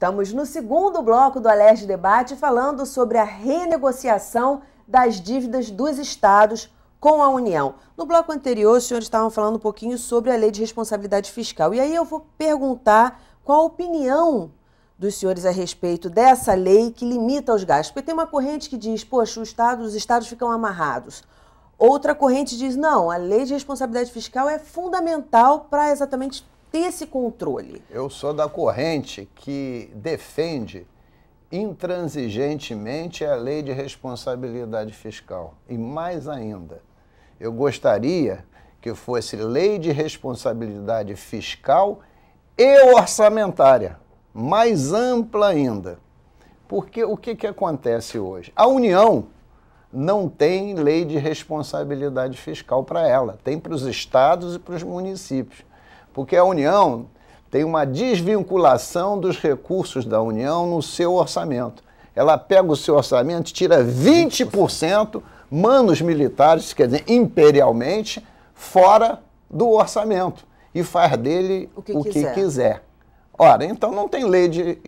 Estamos no segundo bloco do Alerj Debate falando sobre a renegociação das dívidas dos estados com a União. No bloco anterior, os senhores estavam falando um pouquinho sobre a Lei de Responsabilidade Fiscal. E aí eu vou perguntar qual a opinião dos senhores a respeito dessa lei que limita os gastos. Porque tem uma corrente que diz, poxa, os estados ficam amarrados. Outra corrente diz, não, a Lei de Responsabilidade Fiscal é fundamental para exatamente ter esse controle. Eu sou da corrente que defende intransigentemente a Lei de Responsabilidade Fiscal. E mais ainda, eu gostaria que fosse Lei de Responsabilidade Fiscal e orçamentária, mais ampla ainda. Porque o que acontece hoje? A União não tem lei de responsabilidade fiscal para ela, tem para os estados e para os municípios. Porque a União tem uma desvinculação dos recursos da União no seu orçamento. Ela pega o seu orçamento, tira 20%, manda os militares, quer dizer, imperialmente, fora do orçamento e faz dele o que quiser. Ora, então não tem lei de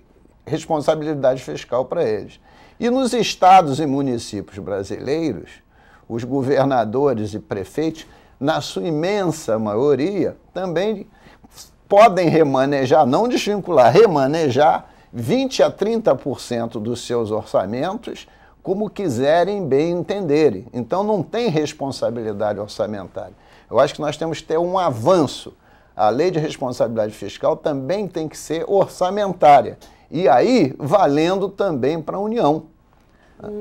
responsabilidade fiscal para eles. E nos estados e municípios brasileiros, os governadores e prefeitos, na sua imensa maioria, também podem remanejar, não desvincular, remanejar 20% a 30% dos seus orçamentos como quiserem bem entenderem. Então não tem responsabilidade orçamentária. Eu acho que nós temos que ter um avanço. A Lei de Responsabilidade Fiscal também tem que ser orçamentária. E aí, valendo também para a União.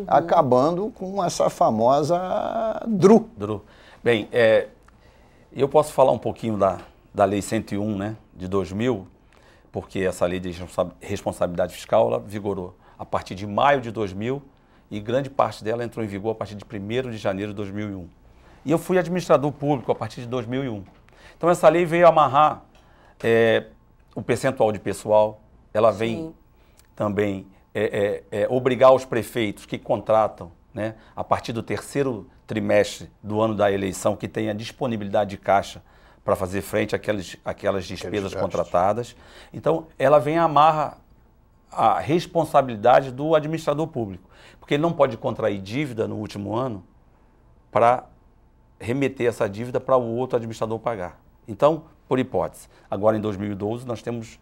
Acabando com essa famosa DRU. Bem, eu posso falar um pouquinho da Lei 101, né, de 2000, porque essa Lei de Responsabilidade Fiscal ela vigorou a partir de maio de 2000 e grande parte dela entrou em vigor a partir de 1º de janeiro de 2001. E eu fui administrador público a partir de 2001. Então essa lei veio amarrar o percentual de pessoal, ela vem também obrigar os prefeitos que contratam, né, a partir do 3º trimestre do ano da eleição, que tenha disponibilidade de caixa para fazer frente àquelas despesas contratadas. Então, ela vem amarra a responsabilidade do administrador público, porque ele não pode contrair dívida no último ano para remeter essa dívida para o outro administrador pagar. Então, por hipótese, agora em 2012 nós temos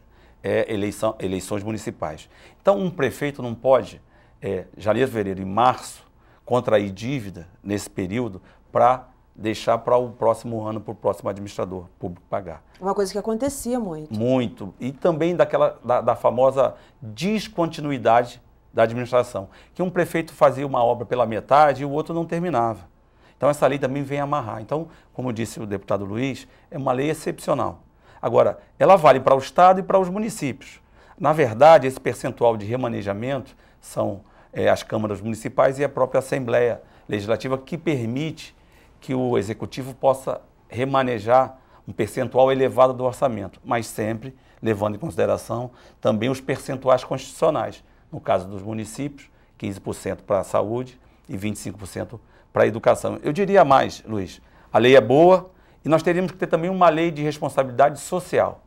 eleições municipais. Então, um prefeito não pode, janeiro, fevereiro e março, contrair dívida nesse período para deixar para o próximo ano, para o próximo administrador público pagar. Uma coisa que acontecia muito. Muito. E também da famosa descontinuidade da administração, que um prefeito fazia uma obra pela metade e o outro não terminava. Então, essa lei também vem amarrar. Então, como disse o deputado Luiz, é uma lei excepcional. Agora, ela vale para o Estado e para os municípios. Na verdade, esse percentual de remanejamento são as câmaras municipais e a própria Assembleia Legislativa que permite que o Executivo possa remanejar um percentual elevado do orçamento, mas sempre levando em consideração também os percentuais constitucionais. No caso dos municípios, 15% para a saúde e 25% para a educação. Eu diria mais, Luiz, a lei é boa e nós teríamos que ter também uma lei de responsabilidade social,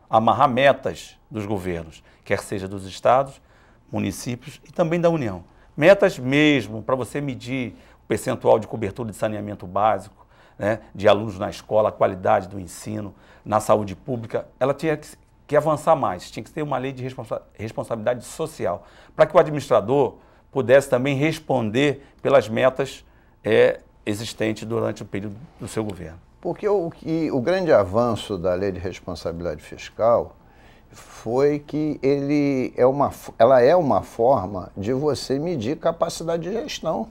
amarrar metas dos governos, quer seja dos estados, municípios e também da União. Metas mesmo para você medir o percentual de cobertura de saneamento básico, né, de alunos na escola, a qualidade do ensino, na saúde pública. Ela tinha que avançar mais, tinha que ter uma lei de responsabilidade social, para que o administrador pudesse também responder pelas metas existentes durante o período do seu governo. Porque o grande avanço da Lei de Responsabilidade Fiscal foi que ela é uma forma de você medir capacidade de gestão.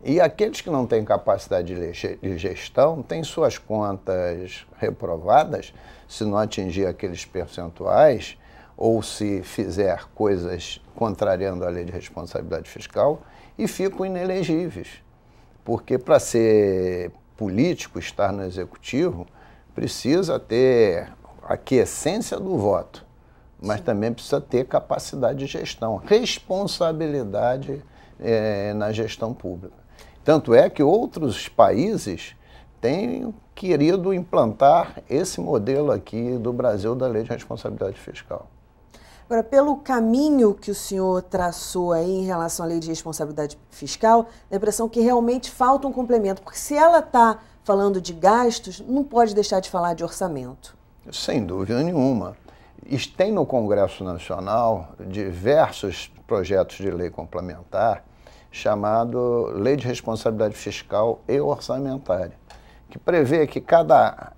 E aqueles que não têm capacidade de gestão têm suas contas reprovadas se não atingir aqueles percentuais ou se fizer coisas contrariando a Lei de Responsabilidade Fiscal e ficam inelegíveis. Porque para ser político, estar no executivo, precisa ter a aquiescência do voto, mas também precisa ter capacidade de gestão, responsabilidade na gestão pública. Tanto é que outros países têm querido implantar esse modelo aqui do Brasil da Lei de Responsabilidade Fiscal. Agora, pelo caminho que o senhor traçou aí em relação à lei de responsabilidade fiscal, dá a impressão que realmente falta um complemento, porque se ela está falando de gastos, não pode deixar de falar de orçamento. Sem dúvida nenhuma. Tem no Congresso Nacional diversos projetos de lei complementar chamado Lei de Responsabilidade Fiscal e Orçamentária, que prevê que cada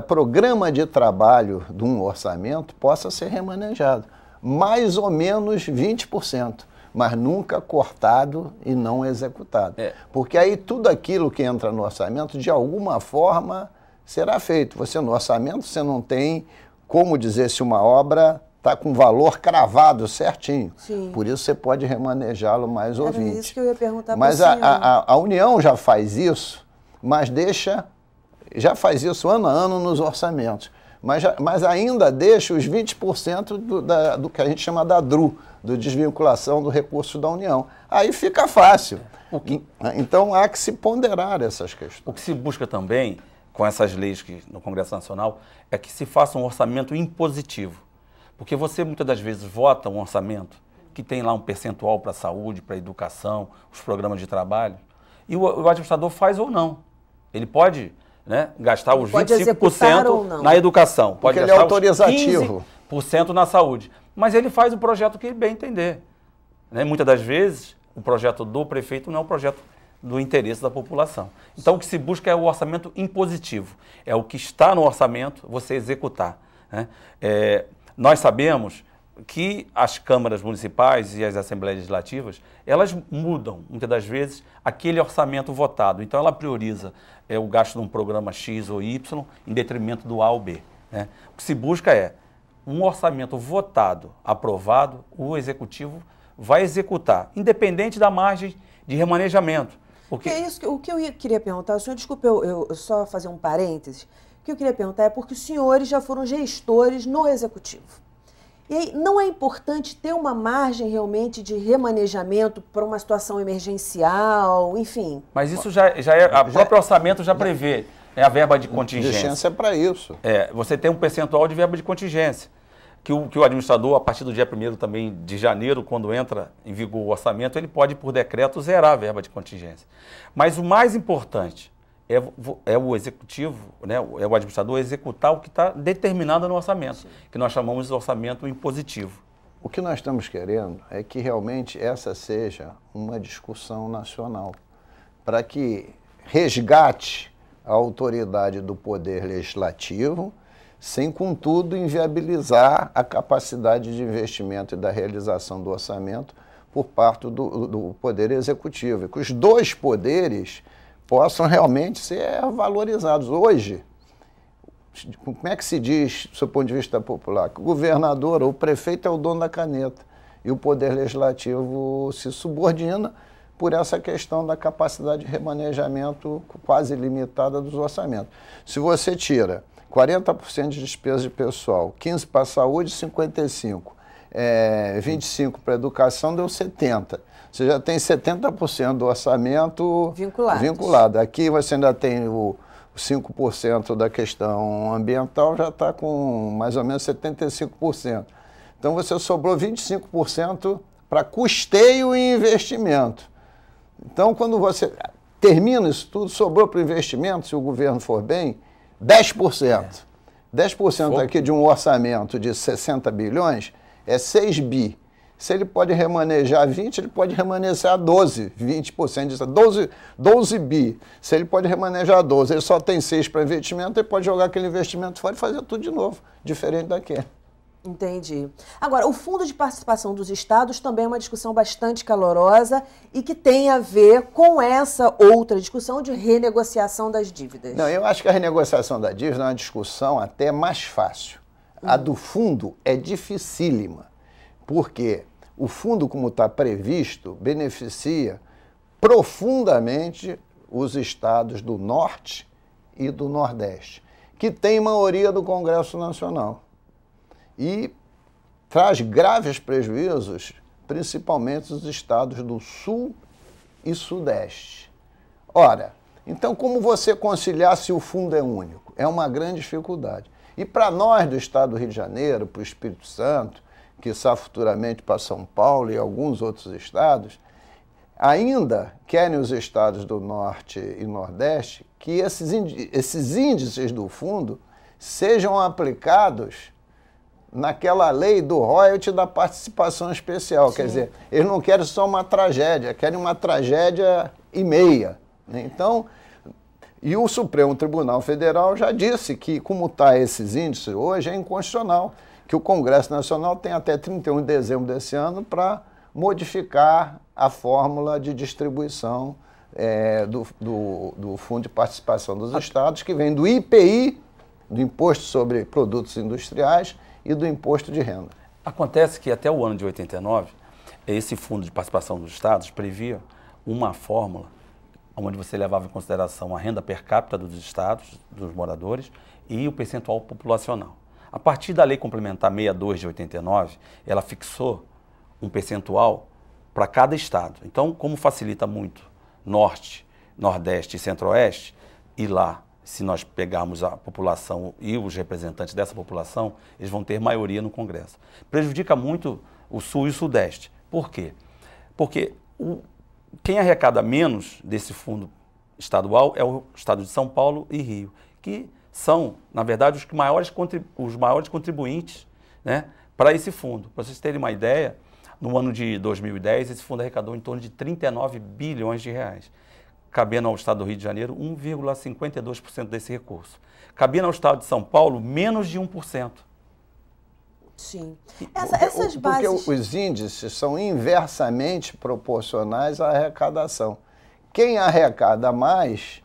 programa de trabalho de um orçamento possa ser remanejado, mais ou menos 20%, mas nunca cortado e não executado. Porque aí tudo aquilo que entra no orçamento, de alguma forma, será feito. Você no orçamento, você não tem como dizer se uma obra está com valor cravado certinho. Sim. Por isso você pode remanejá-lo mais ou 20%. Era isso que eu ia perguntar para o Mas senhor. a União já faz isso, mas já faz isso ano a ano nos orçamentos. Mas ainda deixa os 20% do que a gente chama da DRU, do desvinculação do recurso da União. Aí fica fácil. Então há que se ponderar essas questões. O que se busca também, com essas leis no Congresso Nacional, é que se faça um orçamento impositivo. Porque você muitas das vezes vota um orçamento que tem lá um percentual para a saúde, para a educação, os programas de trabalho, e o administrador faz ou não. Ele pode, né, gastar os 25% na educação, pode porque gastar ele é autorizativo. Os 15% na saúde. Mas ele faz o projeto que ele bem entender. Né? Muitas das vezes, o projeto do prefeito não é o projeto do interesse da população. Então, o que se busca é o orçamento impositivo. É o que está no orçamento, você executar. Né? Nós sabemos que as câmaras municipais e as assembleias legislativas, elas mudam, muitas das vezes, aquele orçamento votado. Então, ela prioriza o gasto de um programa X ou Y em detrimento do A ou B. Né? O que se busca é um orçamento votado, aprovado, o executivo vai executar, independente da margem de remanejamento. Porque é isso, o que eu queria perguntar, o senhor, desculpe eu só fazer um parênteses, o que eu queria perguntar é porque os senhores já foram gestores no executivo. E aí, não é importante ter uma margem realmente de remanejamento para uma situação emergencial, enfim? Mas isso já é, o próprio orçamento já prevê, a verba de contingência. Contingência é para isso. Você tem um percentual de verba de contingência, que o administrador, a partir do dia 1º também de janeiro, quando entra em vigor o orçamento, ele pode, por decreto, zerar a verba de contingência. Mas o mais importante é o executivo, né, é o administrador executar o que está determinado no orçamento, sim, que nós chamamos de orçamento impositivo. O que nós estamos querendo é que realmente essa seja uma discussão nacional, para que resgate a autoridade do poder legislativo, sem, contudo, inviabilizar a capacidade de investimento e da realização do orçamento por parte do Poder Executivo. E que os dois poderes possam realmente ser valorizados. Hoje, como é que se diz, do seu ponto de vista popular, que o governador ou o prefeito é o dono da caneta e o Poder Legislativo se subordina por essa questão da capacidade de remanejamento quase ilimitada dos orçamentos. Se você tira 40% de despesa de pessoal, 15% para a saúde, 55%, 25% para a educação, deu 70%. Você já tem 70% do orçamento vinculado. Aqui você ainda tem o 5% da questão ambiental, já está com mais ou menos 75%. Então você sobrou 25% para custeio e investimento. Então, quando você termina isso tudo, sobrou para o investimento, se o governo for bem, 10%. 10% aqui de um orçamento de 60 bilhões é 6 bi. Se ele pode remanejar 20, ele pode remanejar 12, 20% disso, 12 bi. Se ele pode remanejar 12, ele só tem 6 para investimento, ele pode jogar aquele investimento fora e fazer tudo de novo, diferente daqui. Entendi. Agora, o Fundo de Participação dos Estados também é uma discussão bastante calorosa e que tem a ver com essa outra discussão de renegociação das dívidas. Não, eu acho que a renegociação da dívida é uma discussão até mais fácil. A do fundo é dificílima, porque o fundo, como está previsto, beneficia profundamente os estados do Norte e do Nordeste, que têm maioria do Congresso Nacional. E traz graves prejuízos, principalmente os estados do Sul e Sudeste. Ora, então como você conciliar se o fundo é único? É uma grande dificuldade. E para nós do estado do Rio de Janeiro, para o Espírito Santo, quiçá futuramente para São Paulo e alguns outros estados, ainda querem os estados do Norte e Nordeste que esses índices do fundo sejam aplicados naquela lei do royalty da participação especial. Sim. Quer dizer, eles não querem só uma tragédia, querem uma tragédia e meia. Né? Então, e o Supremo Tribunal Federal já disse que, como está esses índices hoje, é inconstitucional, que o Congresso Nacional tem até 31 de dezembro desse ano para modificar a fórmula de distribuição do Fundo de Participação dos Estados, que vem do IPI, do Imposto sobre Produtos Industriais, e do Imposto de Renda. Acontece que até o ano de 89, esse Fundo de Participação dos Estados previa uma fórmula onde você levava em consideração a renda per capita dos estados, dos moradores, e o percentual populacional. A partir da Lei Complementar 62 de 89, ela fixou um percentual para cada estado. Então, como facilita muito Norte, Nordeste e Centro-Oeste, e lá, se nós pegarmos a população e os representantes dessa população, eles vão ter maioria no Congresso. Prejudica muito o Sul e o Sudeste. Por quê? Porque quem arrecada menos desse fundo estadual é o estado de São Paulo e Rio, que são, na verdade, os maiores contribuintes, né, para esse fundo. Para vocês terem uma ideia, no ano de 2010, esse fundo arrecadou em torno de 39 bilhões de reais, cabendo ao estado do Rio de Janeiro 1,52% desse recurso. Cabendo ao estado de São Paulo, menos de 1%. Sim. Essas bases... Porque os índices são inversamente proporcionais à arrecadação. Quem arrecada mais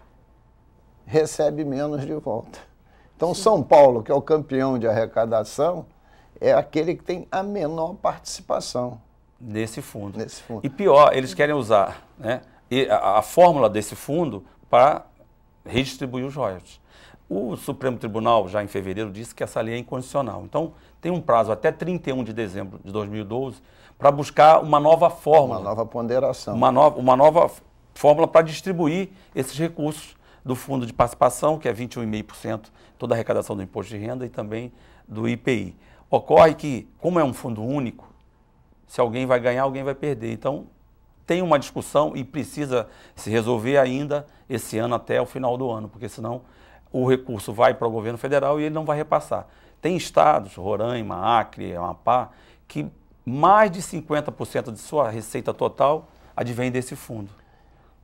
recebe menos de volta. Então, sim, São Paulo, que é o campeão de arrecadação, é aquele que tem a menor participação nesse fundo. E pior, eles querem usar, né, a fórmula desse fundo para redistribuir os royalties. O Supremo Tribunal, já em fevereiro, disse que essa lei é inconstitucional. Então, tem um prazo até 31 de dezembro de 2012 para buscar uma nova fórmula. Uma nova ponderação. Uma nova fórmula para distribuir esses recursos do Fundo de Participação, que é 21,5% toda a arrecadação do Imposto de Renda e também do IPI. Ocorre que, como é um fundo único, se alguém vai ganhar, alguém vai perder. Então, tem uma discussão e precisa se resolver ainda esse ano até o final do ano, porque senão o recurso vai para o governo federal e ele não vai repassar. Tem estados, Roraima, Acre, Amapá, que mais de 50% de sua receita total advém desse fundo.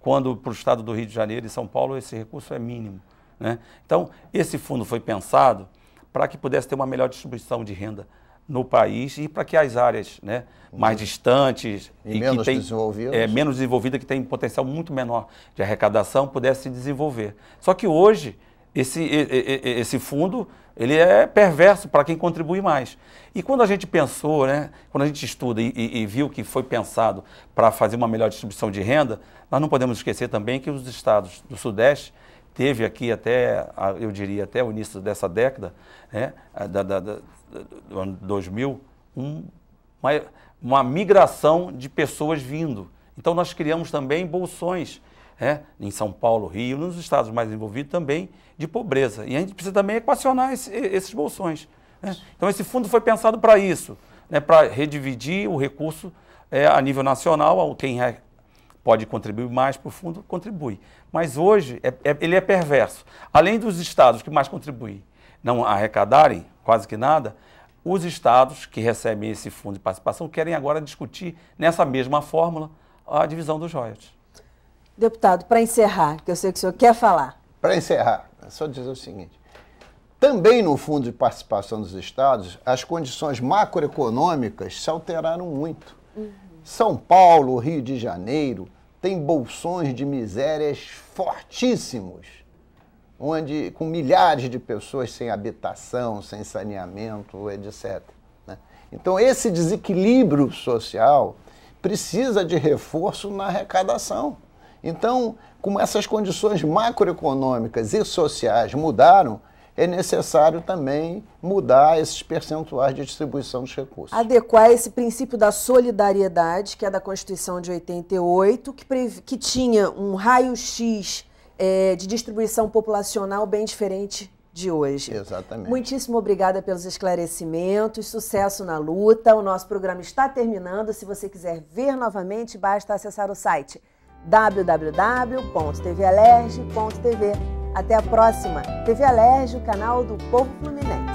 Quando para o estado do Rio de Janeiro e São Paulo esse recurso é mínimo, né? Então, esse fundo foi pensado para que pudesse ter uma melhor distribuição de renda no país e para que as áreas, né, mais distantes e menos desenvolvidas, menos desenvolvidas, que têm potencial muito menor de arrecadação, pudesse se desenvolver. Só que hoje esse fundo ele é perverso para quem contribui mais. E quando a gente pensou, né, quando a gente estuda e viu que foi pensado para fazer uma melhor distribuição de renda, nós não podemos esquecer também que os estados do Sudeste teve aqui até, eu diria, até o início dessa década, né, do ano 2000, uma migração de pessoas vindo. Então nós criamos também bolsões, em São Paulo, Rio, nos estados mais envolvidos também, de pobreza. E a gente precisa também equacionar esses bolsões. Né? Então esse fundo foi pensado para isso, né, para redividir o recurso a nível nacional, quem pode contribuir mais para o fundo, contribui. Mas hoje ele é perverso. Além dos estados que mais contribuem não arrecadarem quase que nada, os estados que recebem esse fundo de participação querem agora discutir nessa mesma fórmula a divisão dos royalties. Deputado, para encerrar, que eu sei que o senhor quer falar. Para encerrar, é só dizer o seguinte. Também no Fundo de Participação dos Estados, as condições macroeconômicas se alteraram muito. São Paulo, Rio de Janeiro, tem bolsões de misérias fortíssimos, com milhares de pessoas sem habitação, sem saneamento, etc. Né? Então, esse desequilíbrio social precisa de reforço na arrecadação. Então, como essas condições macroeconômicas e sociais mudaram, é necessário também mudar esses percentuais de distribuição dos recursos. Adequar esse princípio da solidariedade, que é da Constituição de 88, que tinha um raio-x de distribuição populacional bem diferente de hoje. Exatamente. Muitíssimo obrigada pelos esclarecimentos, sucesso na luta. O nosso programa está terminando. Se você quiser ver novamente, basta acessar o site www.tvalerj.tv. Até a próxima. TV Alerj, o canal do Povo Fluminense.